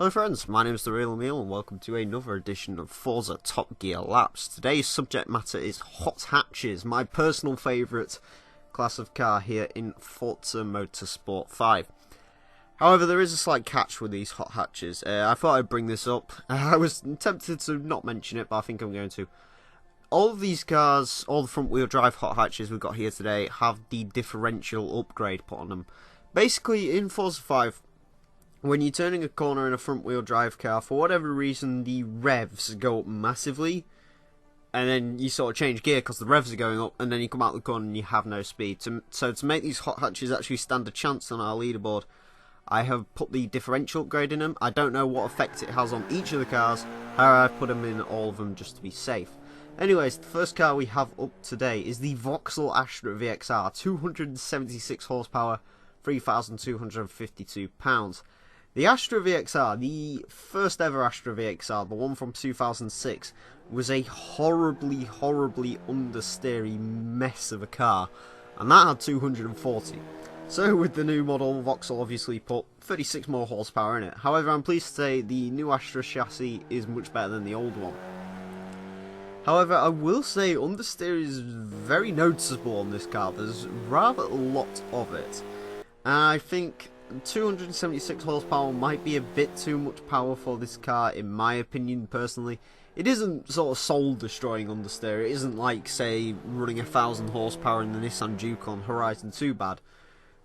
Hello friends, my name is TheRealEmile and welcome to another edition of Forza Top Gear Laps. Today's subject matter is hot hatches, my personal favourite class of car here in Forza Motorsport 5. However, there is a slight catch with these hot hatches. I thought I'd bring this up. I was tempted to not mention it, but I think I'm going to. All of these cars, all the front wheel drive hot hatches we've got here today, have the differential upgrade put on them. Basically, in Forza 5, when you're turning a corner in a front wheel drive car, for whatever reason the revs go up massively, and then you sort of change gear because the revs are going up, and then you come out the corner and you have no speed. So to make these hot hatches actually stand a chance on our leaderboard, I have put the differential upgrade in them. I don't know what effect it has on each of the cars, however I've put them in all of them just to be safe. Anyways, the first car we have up today is the Vauxhall Astra VXR, 276 horsepower, 3,252 pounds. The Astra VXR, the first ever Astra VXR, the one from 2006, was a horribly understeery mess of a car, and that had 240. So with the new model, Vauxhall obviously put 36 more horsepower in it. However, I'm pleased to say the new Astra chassis is much better than the old one. However, I will say understeer is very noticeable on this car. There's rather a lot of it. And I think 276 horsepower might be a bit too much power for this car, in my opinion, personally. It isn't sort of soul-destroying understeer. It isn't like, say, running 1,000 horsepower in the Nissan Juke on Horizon 2 bad.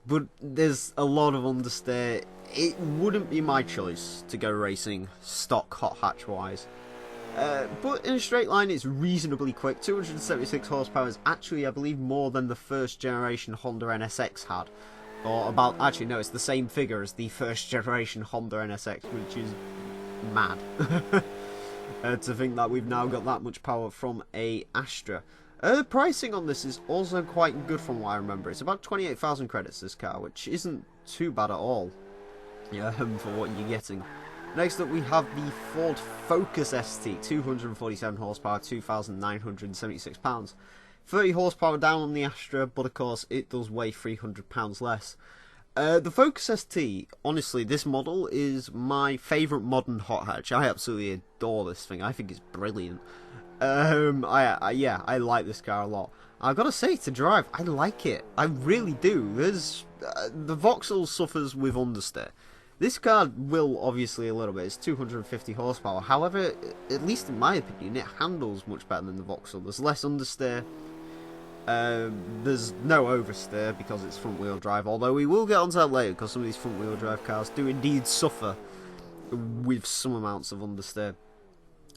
But there's a lot of understeer. It wouldn't be my choice to go racing stock hot hatch-wise. But in a straight line, it's reasonably quick. 276 horsepower is actually, I believe, more than the first generation Honda NSX had. Or about, actually no, it's the same figure as the first generation Honda NSX, which is mad. To think that we've now got that much power from a Astra. The pricing on this is also quite good from what I remember. It's about 28,000 credits, this car, which isn't too bad at all, for what you're getting. Next up we have the Ford Focus ST, 247 horsepower, 2,976 pounds. 30 horsepower down on the Astra, but of course it does weigh 300 pounds less. The Focus ST, honestly, this model is my favourite modern hot hatch. I absolutely adore this thing. I think it's brilliant. I like this car a lot. I've got to say, to drive, I like it. I really do. There's the Vauxhall suffers with understeer. This car will, obviously, a little bit. It's 250 horsepower. However, at least in my opinion, it handles much better than the Vauxhall. There's less understeer. There's no oversteer because it's front wheel drive, although we will get onto that later because some of these front wheel drive cars do indeed suffer with some amounts of understeer.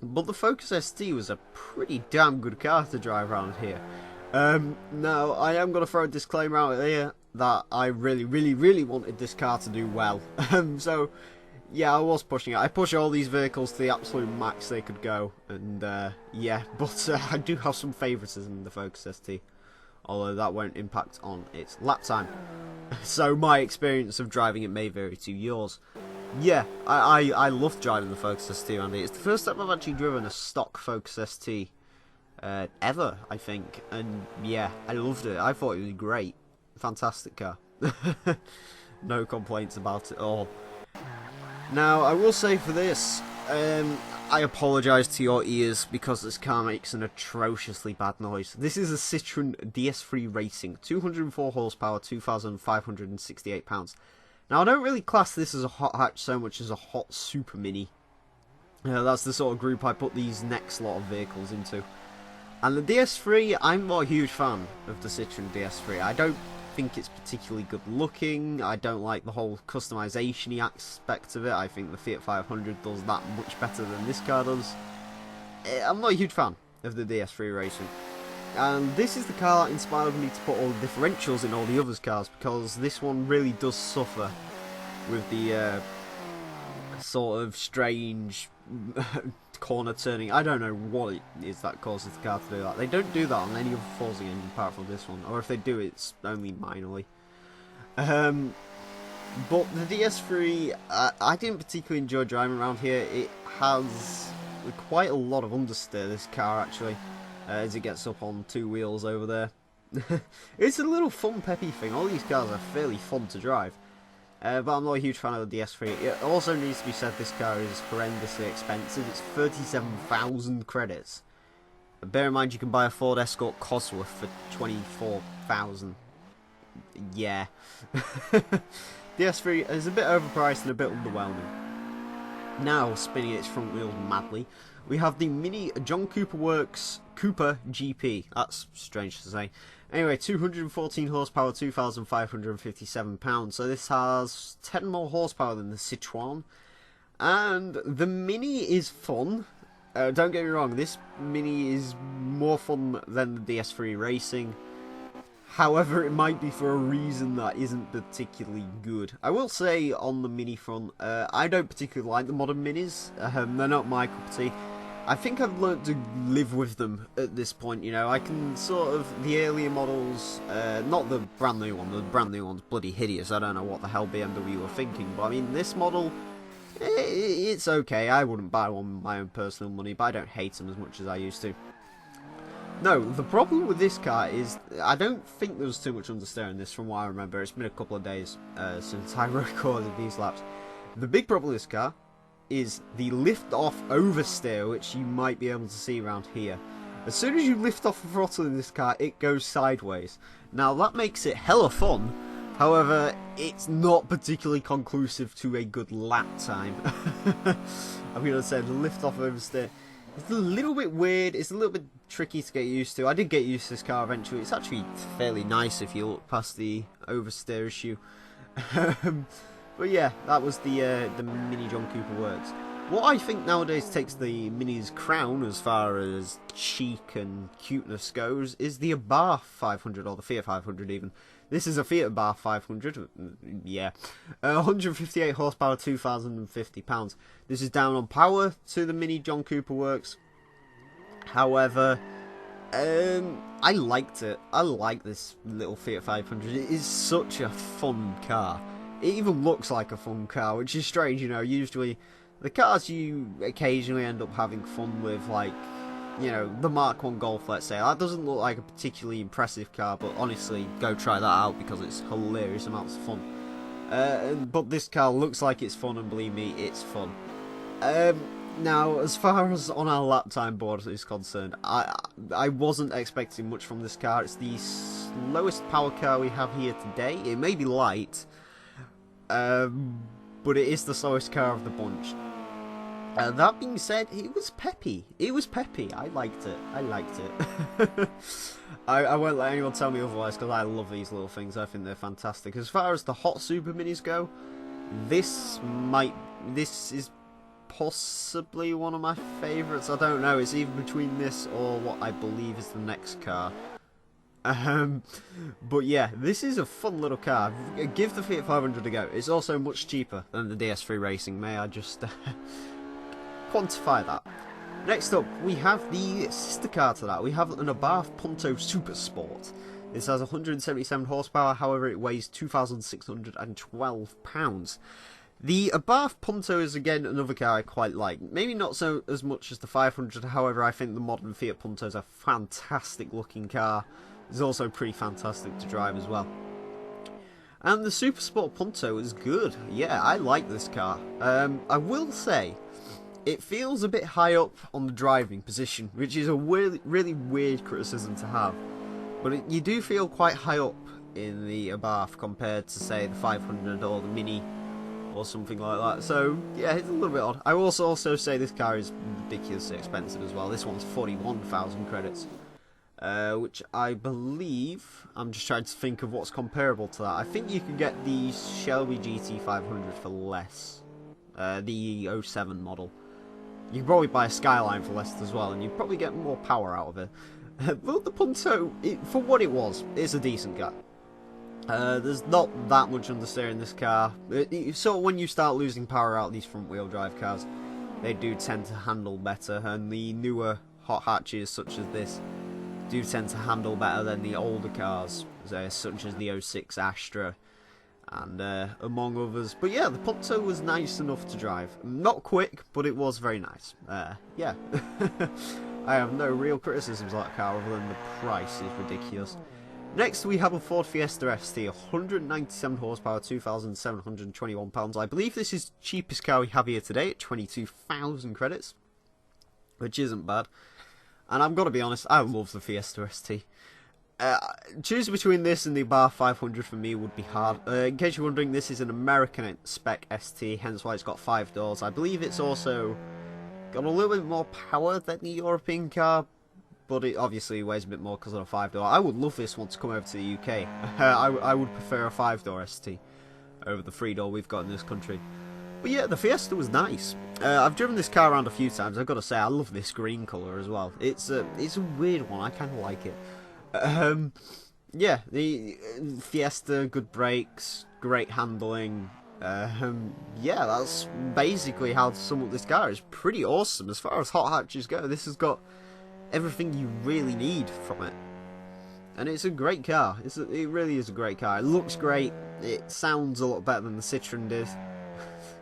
But the Focus ST was a pretty damn good car to drive around here. Now, I am going to throw a disclaimer out here that I really wanted this car to do well. So, yeah, I was pushing it. I push all these vehicles to the absolute max they could go, and yeah, but I do have some favouritism in the Focus ST, although that won't impact on its lap time. So my experience of driving it may vary to yours. Yeah, I love driving the Focus ST, Andy. It's the first time I've actually driven a stock Focus ST ever, I think, and yeah, I loved it. I thought it was great. Fantastic car. No complaints about it all. Now, I will say for this, I apologise to your ears because this car makes an atrociously bad noise. This is a Citroen DS3 Racing, 204 horsepower, 2,568 pounds. Now, I don't really class this as a hot hatch so much as a hot super mini. That's the sort of group I put these next lot of vehicles into. And the DS3, I'm not a huge fan of the Citroen DS3. I don't think it's particularly good looking. I don't like the whole customization-y aspect of it. I think the Fiat 500 does that much better than this car does. I'm not a huge fan of the DS3 Racing. And this is the car that inspired me to put all the differentials in all the other cars, because this one really does suffer with the sort of strange corner turning. I don't know what it is that causes the car to do that. They don't do that on any other Forza game apart from this one, or if they do, it's only minorly. But the DS3, I didn't particularly enjoy driving around here. It has quite a lot of understeer, this car, actually, as it gets up on two wheels over there. It's a little fun, peppy thing. All these cars are fairly fun to drive. But I'm not a huge fan of the DS3. It also needs to be said this car is horrendously expensive. It's 37,000 credits. Bear in mind you can buy a Ford Escort Cosworth for 24,000. Yeah. DS3 is a bit overpriced and a bit underwhelming. Now, spinning its front wheels madly, we have the Mini John Cooper Works Cooper GP. That's strange to say. Anyway, 214 horsepower, 2,557 pounds. So this has 10 more horsepower than the Citroen. And the Mini is fun. Don't get me wrong, this Mini is more fun than the DS3 Racing. However, it might be for a reason that isn't particularly good. I will say on the Mini front, I don't particularly like the modern Minis. They're not my cup of tea. I think I've learnt to live with them at this point, you know. I can sort of, the earlier models, not the brand new one, the brand new one's bloody hideous. I don't know what the hell BMW were thinking, but I mean, this model, it's okay. I wouldn't buy one with my own personal money, but I don't hate them as much as I used to. No, the problem with this car is, I don't think there was too much understeer in this from what I remember. It's been a couple of days since I recorded these laps. The big problem with this car is the lift-off oversteer, which you might be able to see around here. As soon as you lift off the throttle in this car, it goes sideways. Now, that makes it hella fun. However, it's not particularly conclusive to a good lap time. I'm going to say the lift-off oversteer. It's a little bit weird, it's a little bit tricky to get used to. I did get used to this car eventually. It's actually fairly nice if you look past the oversteer issue. But yeah, that was the Mini John Cooper Works. What I think nowadays takes the Mini's crown as far as chic and cuteness goes is the Abarth 500, or the Fiat 500 even. This is a Fiat Abarth 500, yeah. 158 horsepower, 2,050 pounds. This is down on power to the Mini John Cooper Works. However, I liked it. I like this little Fiat 500. It is such a fun car. It even looks like a fun car, which is strange, you know. Usually, the cars you occasionally end up having fun with, like, you know, the Mark 1 Golf, let's say. That doesn't look like a particularly impressive car, but honestly, go try that out because it's hilarious amounts of fun. But this car looks like it's fun, and believe me, it's fun. Now, as far as on our lap time board is concerned, I wasn't expecting much from this car. It's the slowest power car we have here today. It may be light, but it is the slowest car of the bunch. That being said, it was peppy. It was peppy. I liked it. I liked it. I won't let anyone tell me otherwise because I love these little things. I think they're fantastic. As far as the hot super minis go, this is possibly one of my favourites. I don't know. It's either between this or what I believe is the next car. But yeah, this is a fun little car. Give the Fiat 500 a go. It's also much cheaper than the DS3 Racing. May I just quantify that. Next up, we have the sister car to that. We have an Abarth Punto Super Sport. This has 177 horsepower, however it weighs 2,612 pounds. The Abarth Punto is again another car I quite like. Maybe not so as much as the 500, however I think the modern Fiat Punto is a fantastic looking car. It's also pretty fantastic to drive as well. And the Super Sport Punto is good. Yeah, I like this car. I will say, it feels a bit high up on the driving position, which is a really weird criticism to have. But you do feel quite high up in the Abarth compared to, say, the 500 or the Mini or something like that. So, yeah, it's a little bit odd. I will also say this car is ridiculously expensive as well. This one's 41,000 credits. Which I believe, I'm just trying to think of what's comparable to that. I think you can get the Shelby GT500 for less. The 07 model. You can probably buy a Skyline for less as well, and you probably get more power out of it. But the Punto, for what it was, it's a decent car. There's not that much understeer in this car. So when you start losing power out of these front wheel drive cars, they do tend to handle better, and the newer hot hatches such as this do tend to handle better than the older cars, such as the 06 Astra and among others. But yeah, the Punto was nice enough to drive. Not quick, but it was very nice. Yeah. I have no real criticisms of that car other than the price is ridiculous. Next we have a Ford Fiesta ST, 197 horsepower, 2,721 pounds. I believe this is the cheapest car we have here today at 22,000 credits, which isn't bad. And I've got to be honest, I love the Fiesta ST. Choosing between this and the Abarth 500 for me would be hard. In case you're wondering, this is an American spec ST, hence why it's got 5 doors. I believe it's also got a little bit more power than the European car, but it obviously weighs a bit more because of the 5 door. I would love this one to come over to the UK. I would prefer a 5 door ST over the 3 door we've got in this country. But yeah, the Fiesta was nice. I've driven this car around a few times. I've got to say, I love this green colour as well. It's a weird one. I kind of like it. Yeah, the Fiesta, good brakes, great handling. Yeah, that's basically how to sum up this car. It's pretty awesome. As far as hot hatches go, this has got everything you really need from it. And it's a great car. It really is a great car. It looks great. It sounds a lot better than the Citroen did.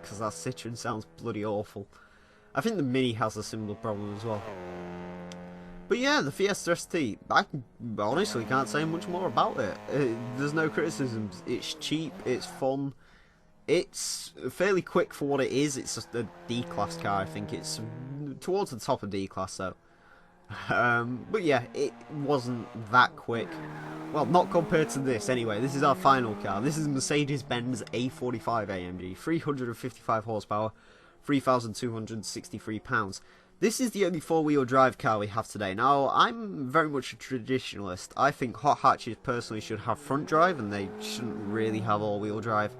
Because that Citroen sounds bloody awful. I think the Mini has a similar problem as well. But yeah, the Fiesta ST, I honestly can't say much more about it. There's no criticisms. It's cheap, it's fun, it's fairly quick for what it is. It's just a D-class car, I think. It's towards the top of D-class though. But yeah, it wasn't that quick. Well, not compared to this anyway. This is our final car. This is Mercedes-Benz A45 AMG, 355 horsepower, 3,263 pounds. This is the only four-wheel drive car we have today. Now, I'm very much a traditionalist. I think hot hatches personally should have front drive and they shouldn't really have all-wheel drive.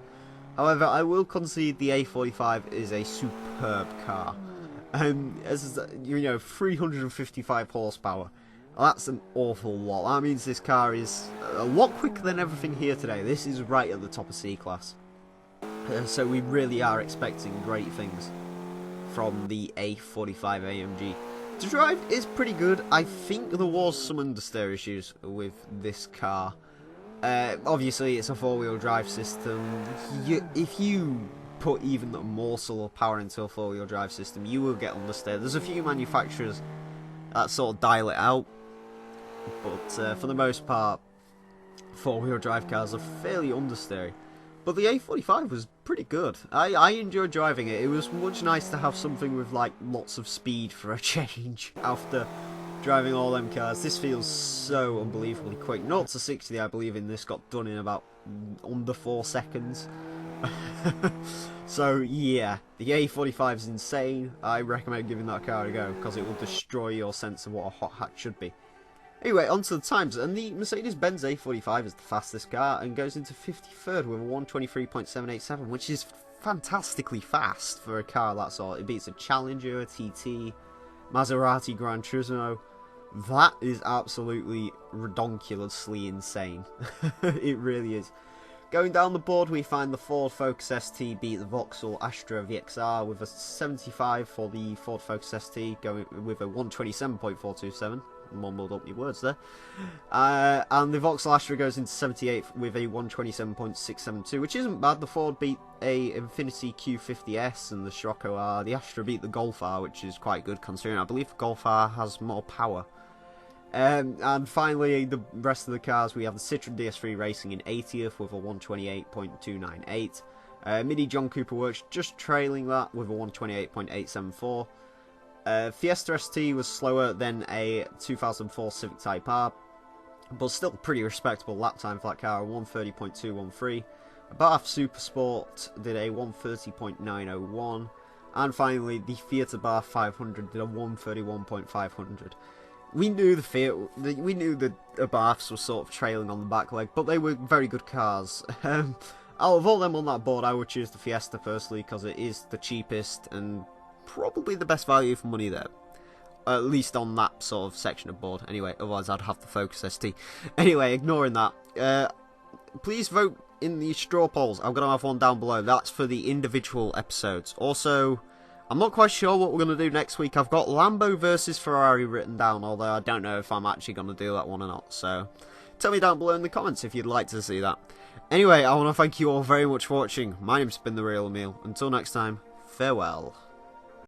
However, I will concede the A45 is a superb car. As you know, 355 horsepower. That's an awful lot. That means this car is a lot quicker than everything here today. This is right at the top of C-Class. So we really are expecting great things from the A45 AMG. To drive is pretty good. I think there was some understeer issues with this car. Obviously, it's a four-wheel drive system. If you put even a morsel of power into a four-wheel drive system, you will get understeer. There's a few manufacturers that sort of dial it out, but for the most part, four-wheel drive cars are fairly understeery. But the A45 was pretty good. I enjoyed driving it. It was much nice to have something with like lots of speed for a change after driving all them cars. This feels so unbelievably quick. 0 to 60, I believe, in this got done in about under 4 seconds. So yeah, the A45 is insane. I recommend giving that car a go because it will destroy your sense of what a hot hatch should be. Anyway, on to the times, and the Mercedes-Benz A45 is the fastest car and goes into 53rd with a 123.787, which is fantastically fast for a car that sort. It beats a Challenger, a TT, Maserati Gran Turismo. That is absolutely redonkulously insane. It really is. Going down the board, we find the Ford Focus ST beat the Vauxhall Astra VXR with a 75 for the Ford Focus ST, going with a 127.427. Mumbled up your words there. And the Vauxhall Astra goes into 78th with a 127.672, which isn't bad. The Ford beat a Infiniti Q50S and the Scirocco R. The Astra beat the Golf R, which is quite good considering I believe the Golf R has more power. And finally, the rest of the cars, we have the Citroen DS3 racing in 80th with a 128.298. Mini Cooper Works just trailing that with a 128.874. Fiesta ST was slower than a 2004 Civic Type R, but still pretty respectable lap time for that car, 130.213. Abarth Super Sport did a 130.901, and finally the Fiat Abarth 500 did a 131.500. We knew the Abarths were sort of trailing on the back leg, but they were very good cars. Out of all them on that board, I would choose the Fiesta personally because it is the cheapest and probably the best value for money there. At least on that sort of section of board. Anyway, otherwise I'd have the Focus ST. Anyway, ignoring that, please vote in the straw polls. I'm going to have one down below. That's for the individual episodes. Also, I'm not quite sure what we're going to do next week. I've got Lambo versus Ferrari written down, although I don't know if I'm actually going to do that one or not. So, tell me down below in the comments if you'd like to see that. Anyway, I want to thank you all very much for watching. My name's been TheRealEmile. Until next time, farewell.